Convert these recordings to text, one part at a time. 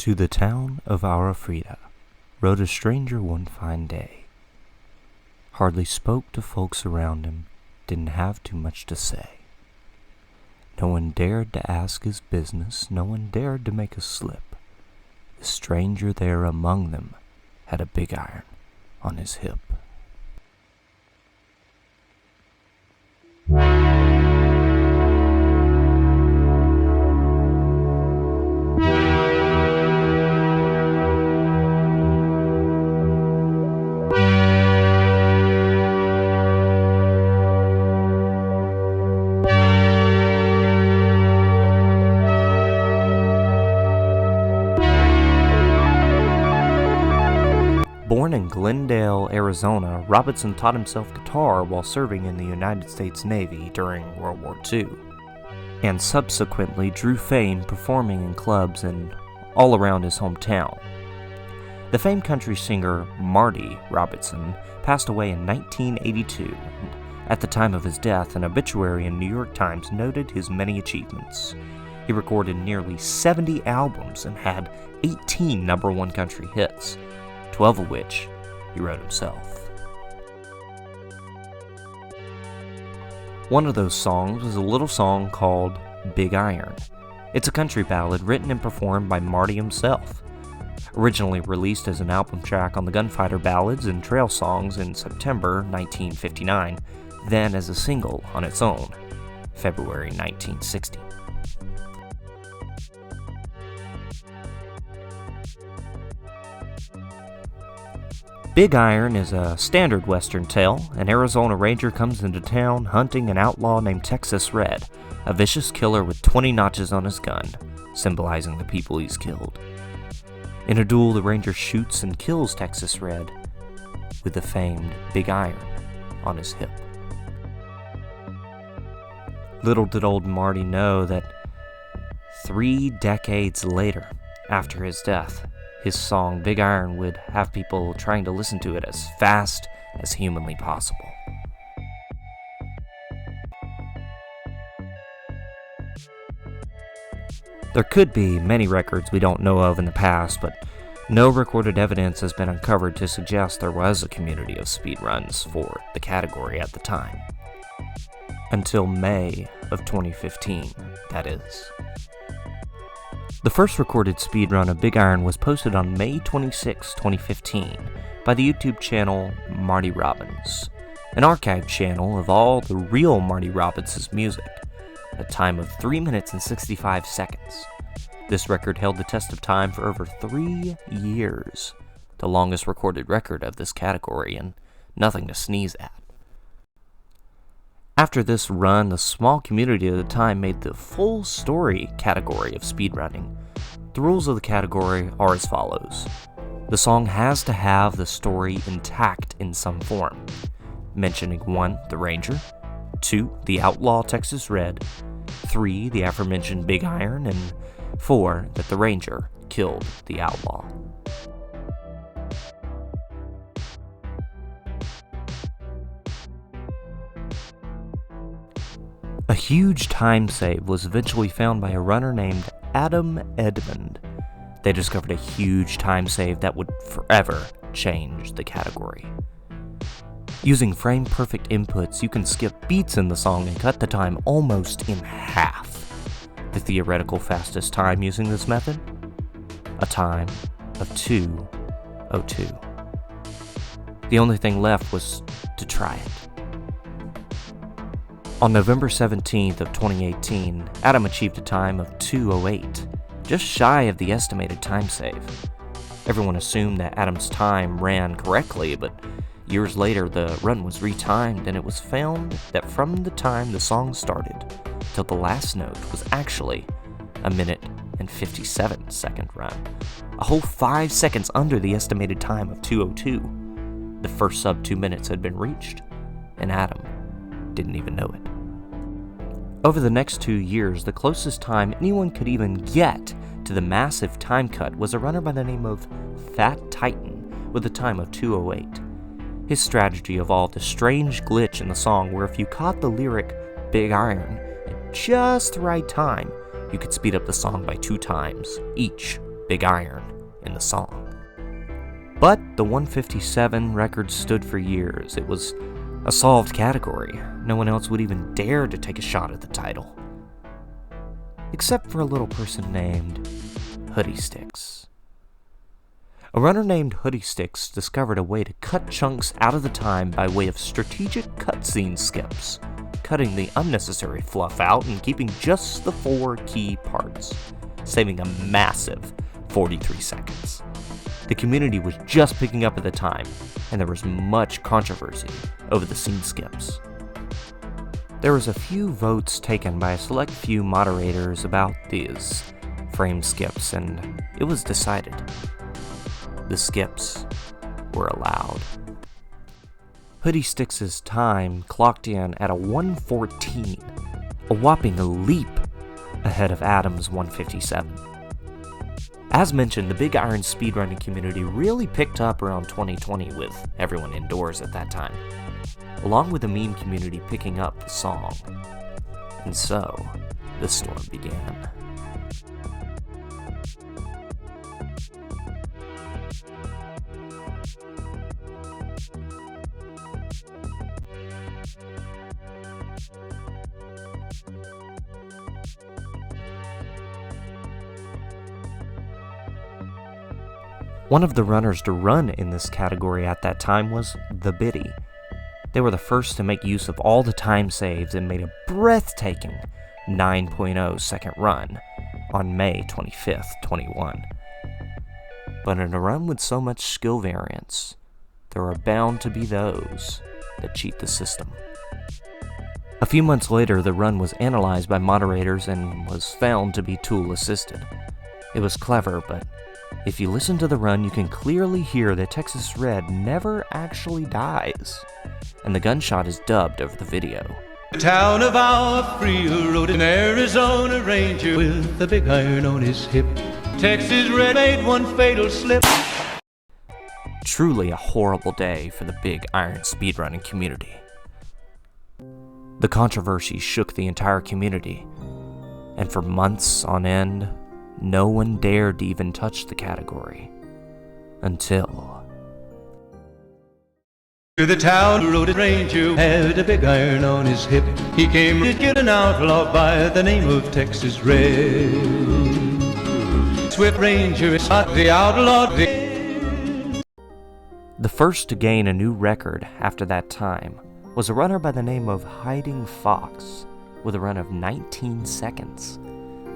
To the town of Arafrida rode a stranger one fine day. Hardly spoke to folks around him, didn't have too much to say. No one dared to ask his business, no one dared to make a slip. The stranger there among them had a big iron on his hip. Born in Glendale, Arizona, Robertson taught himself guitar while serving in the United States Navy during World War II, and subsequently drew fame performing in clubs and all around his hometown. The famed country singer Marty Robertson passed away in 1982. At the time of his death, an obituary in New York Times noted his many achievements. He recorded nearly 70 albums and had 18 number one country hits, 12 of which he wrote himself. One of those songs was a little song called Big Iron. It's a country ballad written and performed by Marty himself. Originally released as an album track on the Gunfighter Ballads and Trail Songs in September 1959, then as a single on its own, February 1960. Big Iron is a standard Western tale. An Arizona ranger comes into town hunting an outlaw named Texas Red, a vicious killer with 20 notches on his gun, symbolizing the people he's killed. In a duel, the ranger shoots and kills Texas Red with the famed Big Iron on his hip. Little did old Marty know that 3 decades later, after his death, his song Big Iron would have people trying to listen to it as fast as humanly possible. There could be many records we don't know of in the past, but no recorded evidence has been uncovered to suggest there was a community of speedruns for the category at the time. Until May of 2015, that is. The first recorded speedrun of Big Iron was posted on May 26, 2015 by the YouTube channel Marty Robbins, an archive channel of all the real Marty Robbins' music, a time of 3 minutes and 65 seconds. This record held the test of time for over 3 years, the longest recorded record of this category, and nothing to sneeze at. After this run, the small community of the time made the full story category of speedrunning. The rules of the category are as follows. The song has to have the story intact in some form, mentioning 1. The Ranger, 2. The outlaw Texas Red, 3. The aforementioned Big Iron, and 4. That the Ranger killed the outlaw. A huge time save was eventually found by a runner named Adam Edmond. They discovered a huge time save that would forever change the category. Using frame-perfect inputs, you can skip beats in the song and cut the time almost in half. The theoretical fastest time using this method? A time of 2:02. The only thing left was to try it. On November 17th of 2018, Adam achieved a time of 2:08, just shy of the estimated time save. Everyone assumed that Adam's time ran correctly, but years later the run was retimed and it was found that from the time the song started till the last note was actually a 1 and 57-second run, a whole 5 seconds under the estimated time of 2:02. The first sub 2 minutes had been reached, and Adam didn't even know it. Over the next 2 years, the closest time anyone could even get to the massive time cut was a runner by the name of Fat Titan with a time of 2:08. His strategy involved a strange glitch in the song where if you caught the lyric Big Iron at just the right time, you could speed up the song by 2 times each Big Iron in the song. But the 157 record stood for years. It was a solved category. No one else would even dare to take a shot at the title. Except for a little person named Hoodie Sticks. A runner named Hoodie Sticks discovered a way to cut chunks out of the time by way of strategic cutscene skips, cutting the unnecessary fluff out and keeping just the 4 key parts, saving a massive 43 seconds. The community was just picking up at the time, and there was much controversy over the scene skips. There was a few votes taken by a select few moderators about these frame skips, and it was decided. The skips were allowed. Hoodie Sticks' time clocked in at a 1:14, a whopping leap ahead of Adam's 1:57. As mentioned, the Big Iron speedrunning community really picked up around 2020 with everyone indoors at that time, along with the meme community picking up the song. And so, the storm began. One of the runners to run in this category at that time was The Biddy. They were the first to make use of all the time saves and made a breathtaking 9.0 second run on May 25th, 21. But in a run with so much skill variance, there are bound to be those that cheat the system. A few months later, the run was analyzed by moderators and was found to be tool assisted. It was clever, but if you listen to the run, you can clearly hear that Texas Red never actually dies, and the gunshot is dubbed over the video. The town of our free rode an Arizona Ranger with a big iron on his hip. Texas Red made one fatal slip. Truly a horrible day for the Big Iron speedrunning community. The controversy shook the entire community, and for months on end, no one dared even touch the category. Until... To the town rode a ranger, had a big iron on his hip. He came to get an outlaw by the name of Texas Red. Swift Ranger shot the outlaw dead. The first to gain a new record after that time was a runner by the name of Hiding Fox, with a run of 19 seconds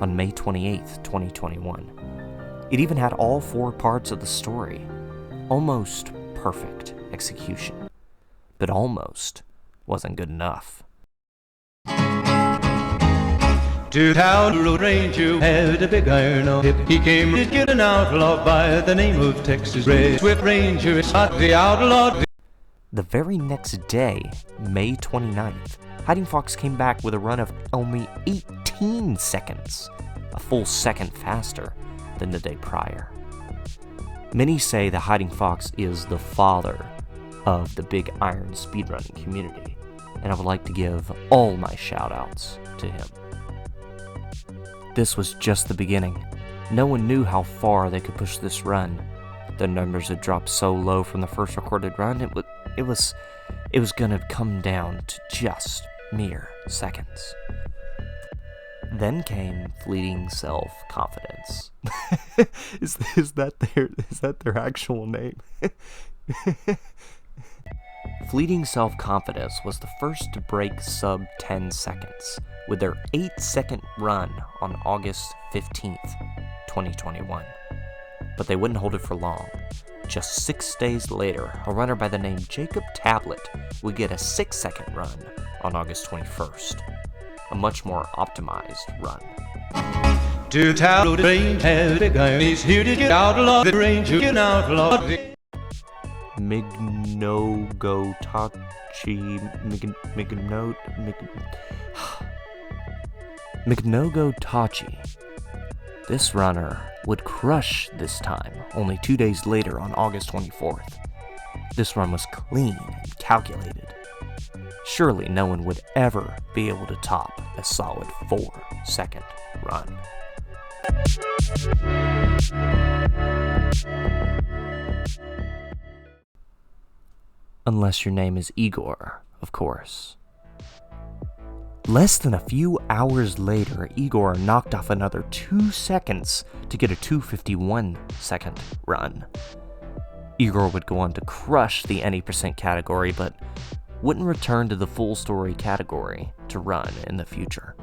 on May 28th, 2021. It even had all 4 parts of the story. Almost perfect execution. But almost wasn't good enough. To town rode Ranger, had a big iron on hip. He came to get an outlaw by the name of Texas Red. Swift Ranger shot the outlaw dead. The very next day, May 29th, Hiding Fox came back with a run of only 18 seconds, a full second faster than the day prior. Many say that Hiding Fox is the father of the Big Iron speedrunning community, and I would like to give all my shoutouts to him. This was just the beginning. No one knew how far they could push this run. The numbers had dropped so low from the first recorded run, it was gonna come down to just mere seconds. Then came fleeting self-confidence. is that their actual name? Fleeting Self-Confidence was the first to break sub 10 seconds with their 8-second run on August 15th, 2021. But they wouldn't hold it for long. Just 6 days later, a runner by the name Jacob Tablet would get a 6-second run on August 21st. A much more optimized run. To town rode Ranger, had a big iron. He's here to get outlaw the Ranger, get outlaw the Mignogo-Tachi. This runner would crush this time only 2 days later on August 24th. This run was clean and calculated. Surely no one would ever be able to top a solid 4-second run. Unless your name is Igor, of course. Less than a few hours later, Igor knocked off another 2 seconds to get a 2:51-second run. Igor would go on to crush the any percent category, but wouldn't return to the full story category to run in the future.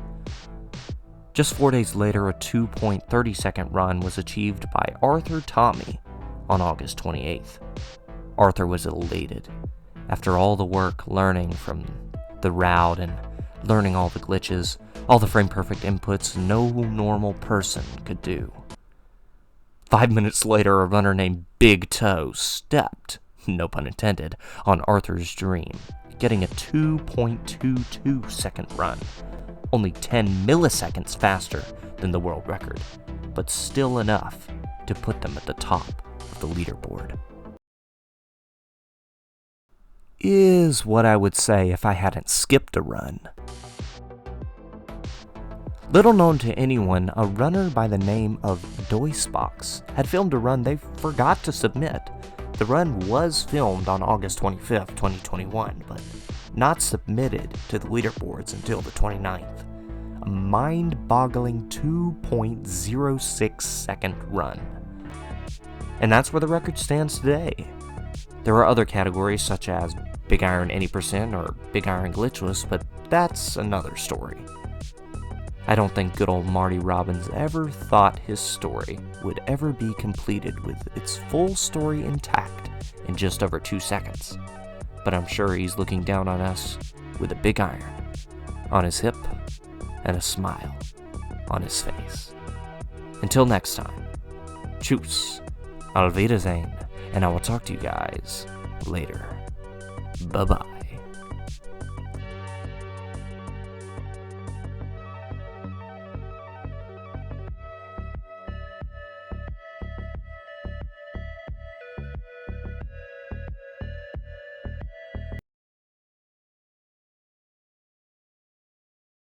Just 4 days later, a 2.30-second run was achieved by Arthur Tommy on August 28th. Arthur was elated. After all the work learning from the route and learning all the glitches, all the frame-perfect inputs no normal person could do. 5 minutes later, a runner named Big Toe stepped, no pun intended, on Arthur's dream, getting a 2.22-second run, only 10 milliseconds faster than the world record, but still enough to put them at the top of the leaderboard. Is what I would say if I hadn't skipped a run. Little known to anyone, a runner by the name of Doisbox had filmed a run they forgot to submit. The run was filmed on August 25th, 2021, but not submitted to the leaderboards until the 29th. A mind-boggling 2.06-second run. And that's where the record stands today. There are other categories such as Big Iron Any Percent or Big Iron Glitchless, but that's another story. I don't think good old Marty Robbins ever thought his story would ever be completed with its full story intact in just over 2 seconds. But I'm sure he's looking down on us with a big iron on his hip and a smile on his face. Until next time, tschüss, auf Wiedersehen, and I will talk to you guys later. Bye-bye.